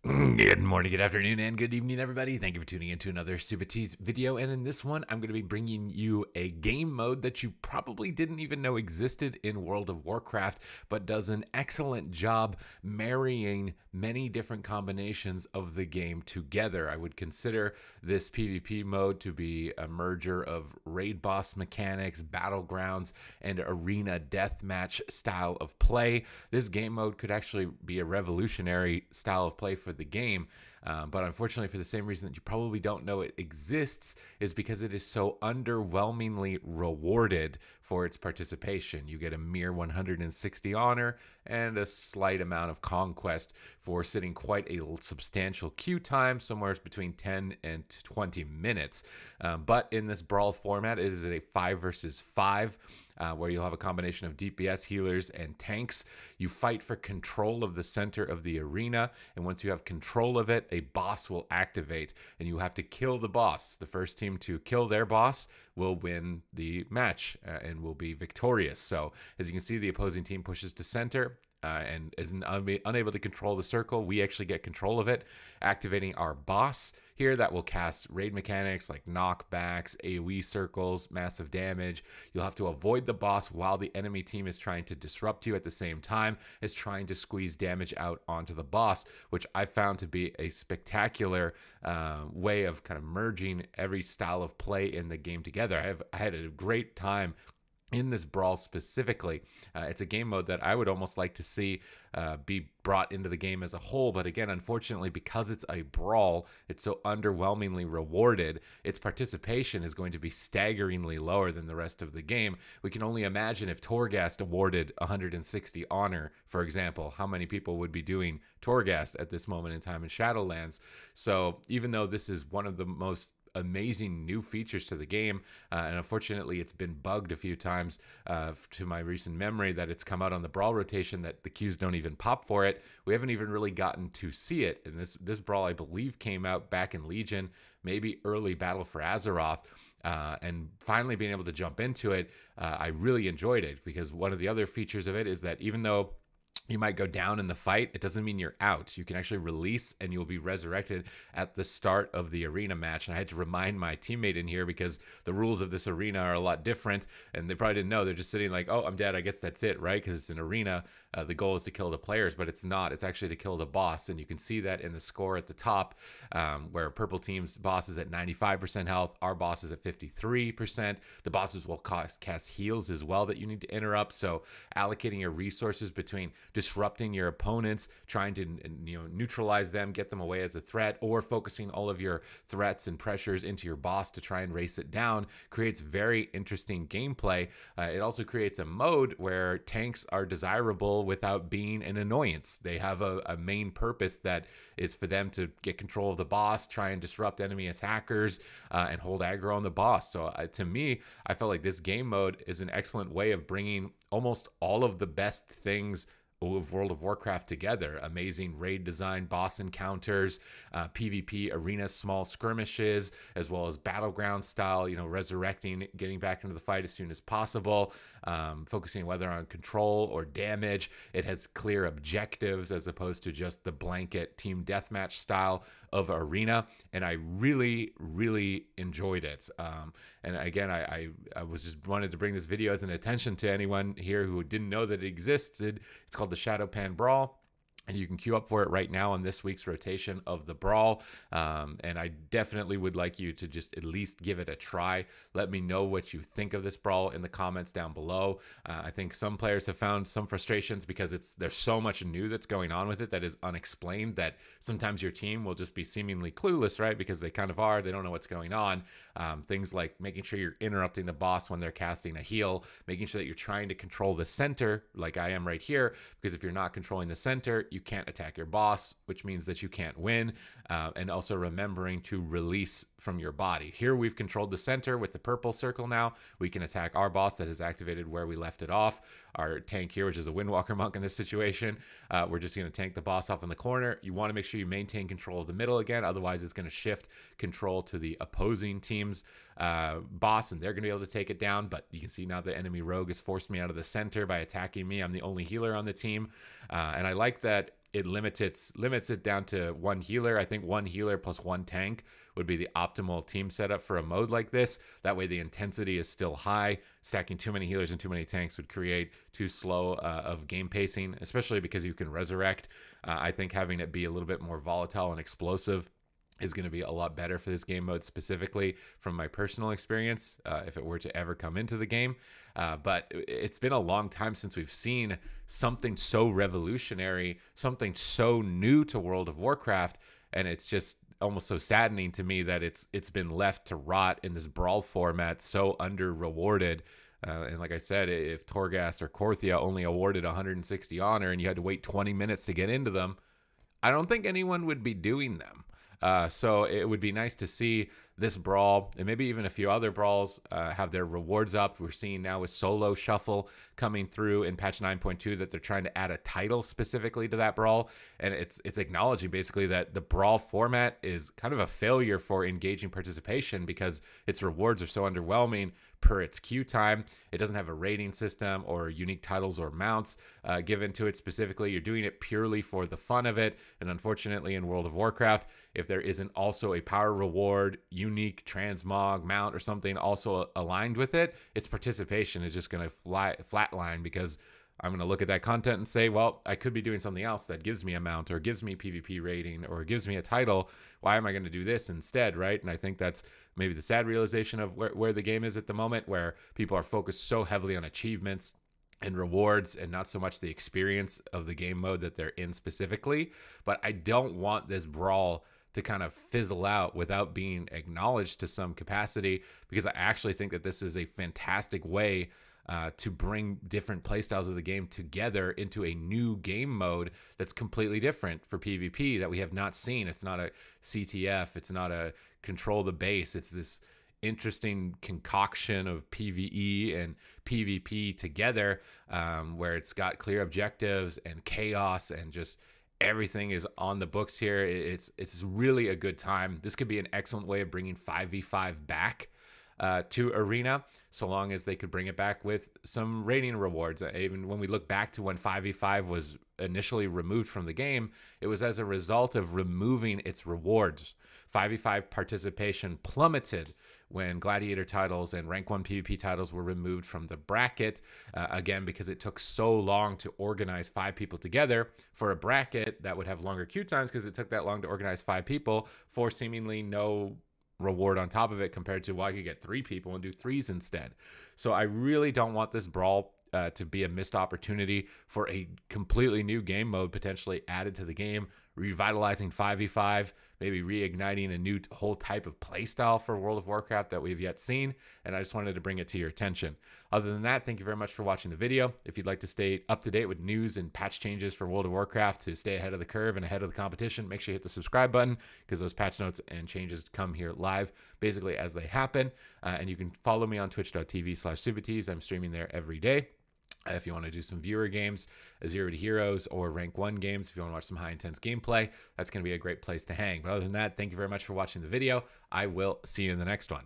Good morning, good afternoon, and good evening, everybody. Thank you for tuning in to another Supatease video. And in this one, I'm going to be bringing you a game mode that you probably didn't even know existed in World of Warcraft, but does an excellent job marrying many different combinations of the game together. I would consider this PvP mode to be a merger of raid boss mechanics, battlegrounds, and arena deathmatch style of play. This game mode could actually be a revolutionary style of play for the game. But unfortunately, for the same reason that you probably don't know it exists, is because it is so underwhelmingly rewarded for its participation. You get a mere 160 honor and a slight amount of conquest for sitting quite a substantial queue time, somewhere between 10 and 20 minutes. But in this brawl format, it is a 5 versus 5. Where you'll have a combination of DPS, healers, and tanks. You fight for control of the center of the arena, and once you have control of it, a boss will activate, and you have to kill the boss. The first team to kill their boss will win the match and will be victorious. So, as you can see, the opposing team pushes to center. And is unable to control the circle. We actually get control of it, activating our boss here that will cast raid mechanics like knockbacks, AoE circles, massive damage. You'll have to avoid the boss while the enemy team is trying to disrupt you at the same time as trying to squeeze damage out onto the boss, which I found to be a spectacular way of kind of merging every style of play in the game together. I had a great time in this brawl specifically. It's a game mode that I would almost like to see be brought into the game as a whole, but again, unfortunately, because it's a brawl, it's so underwhelmingly rewarded, its participation is going to be staggeringly lower than the rest of the game. We can only imagine if Torghast awarded 160 honor, for example, how many people would be doing Torghast at this moment in time in Shadowlands. So even though this is one of the most amazing new features to the game, and unfortunately it's been bugged a few times to my recent memory that it's come out on the brawl rotation that the queues don't even pop for it. We haven't even really gotten to see it, and this brawl I believe came out back in Legion, maybe early Battle for Azeroth. And finally being able to jump into it, I really enjoyed it, because one of the other features of it is that even though you might go down in the fight, it doesn't mean you're out. You can actually release and you'll be resurrected at the start of the arena match. And I had to remind my teammate in here because the rules of this arena are a lot different, and they probably didn't know. They're just sitting like, oh, I'm dead, I guess that's it, right? Because it's an arena. The goal is to kill the players, but it's not. It's actually to kill the boss. And you can see that in the score at the top, where purple team's boss is at 95% health, our boss is at 53%. The bosses will cast heals as well that you need to interrupt. So allocating your resources between disrupting your opponents, trying to neutralize them, get them away as a threat, or focusing all of your threats and pressures into your boss to try and race it down creates very interesting gameplay. It also creates a mode where tanks are desirable without being an annoyance. They have a main purpose that is for them to get control of the boss, try and disrupt enemy attackers, and hold aggro on the boss. So to me, I felt like this game mode is an excellent way of bringing almost all of the best things of World of Warcraft together. Amazing raid design, boss encounters, PvP arena small skirmishes, as well as battleground style, resurrecting, getting back into the fight as soon as possible, focusing whether on control or damage. It has clear objectives as opposed to just the blanket team deathmatch style of arena, and I really, really enjoyed it. And again, I was just wanted to bring this video as an attention to anyone here who didn't know that it existed. It's called the Shadowpan Brawl, and you can queue up for it right now on this week's rotation of the Brawl. And I definitely would like you to just at least give it a try. Let me know what you think of this Brawl in the comments down below. I think some players have found some frustrations because there's so much new that's going on with it that is unexplained, that sometimes your team will just be seemingly clueless, right? Because they kind of are. They don't know what's going on. Things like making sure you're interrupting the boss when they're casting a heal, making sure that you're trying to control the center like I am right here, because if you're not controlling the center, you can't attack your boss, which means that you can't win, and also remembering to release from your body. Here we've controlled the center with the purple circle now. We can attack our boss that is activated where we left it off. Our tank here, which is a Windwalker monk in this situation, we're just going to tank the boss off in the corner. You want to make sure you maintain control of the middle again, otherwise it's going to shift control to the opposing team's boss, and they're going to be able to take it down. But you can see now the enemy rogue has forced me out of the center by attacking me. I'm the only healer on the team, and I like that it limits it down to one healer. I think one healer plus one tank would be the optimal team setup for a mode like this. That way the intensity is still high. Stacking too many healers and too many tanks would create too slow of game pacing, especially because you can resurrect. I think having it be a little bit more volatile and explosive is going to be a lot better for this game mode, specifically from my personal experience, if it were to ever come into the game. But it's been a long time since we've seen something so revolutionary, something so new to World of Warcraft, and it's just almost so saddening to me that it's been left to rot in this brawl format, so under rewarded. And like I said, if Torghast or Korthia only awarded 160 honor and you had to wait 20 minutes to get into them, I don't think anyone would be doing them. So it would be nice to see this brawl, and maybe even a few other brawls, have their rewards up. We're seeing now with Solo Shuffle coming through in patch 9.2 that they're trying to add a title specifically to that brawl, and it's acknowledging basically that the brawl format is kind of a failure for engaging participation because its rewards are so underwhelming per its queue time. It doesn't have a rating system or unique titles or mounts given to it specifically. You're doing it purely for the fun of it, and unfortunately in World of Warcraft, if there isn't also a power reward, unique transmog mount or something also aligned with it, its participation is just going to flatline, because I'm going to look at that content and say, well, I could be doing something else that gives me a mount or gives me PvP rating or gives me a title. Why am I going to do this instead, right? And I think that's maybe the sad realization of where the game is at the moment, where people are focused so heavily on achievements and rewards and not so much the experience of the game mode that they're in specifically. But I don't want this brawl to kind of fizzle out without being acknowledged to some capacity, because I actually think that this is a fantastic way to bring different playstyles of the game together into a new game mode that's completely different for PvP that we have not seen. It's not a CTF, it's not a control the base, it's this interesting concoction of PvE and PvP together, where it's got clear objectives and chaos and just everything is on the books here. It's really a good time. This could be an excellent way of bringing 5v5 back to Arena, so long as they could bring it back with some rating rewards. Even when we look back to when 5v5 was initially removed from the game, it was as a result of removing its rewards. 5v5 participation plummeted when Gladiator titles and Rank 1 PvP titles were removed from the bracket, again, because it took so long to organize 5 people together for a bracket that would have longer queue times, because it took that long to organize 5 people for seemingly no reward on top of it, compared to, well, I could get 3 people and do 3s instead. So I really don't want this brawl to be a missed opportunity for a completely new game mode potentially added to the game, revitalizing 5v5, maybe reigniting a new whole type of playstyle for World of Warcraft that we've yet seen, and I just wanted to bring it to your attention. Other than that, thank you very much for watching the video. If you'd like to stay up to date with news and patch changes for World of Warcraft to stay ahead of the curve and ahead of the competition, make sure you hit the subscribe button, because those patch notes and changes come here live basically as they happen. And you can follow me on twitch.tv/Supatease. I'm streaming there every day. If you want to do some viewer games, 0 to Heroes or Rank 1 games, if you want to watch some high intense gameplay, that's going to be a great place to hang. But other than that, thank you very much for watching the video. I will see you in the next one.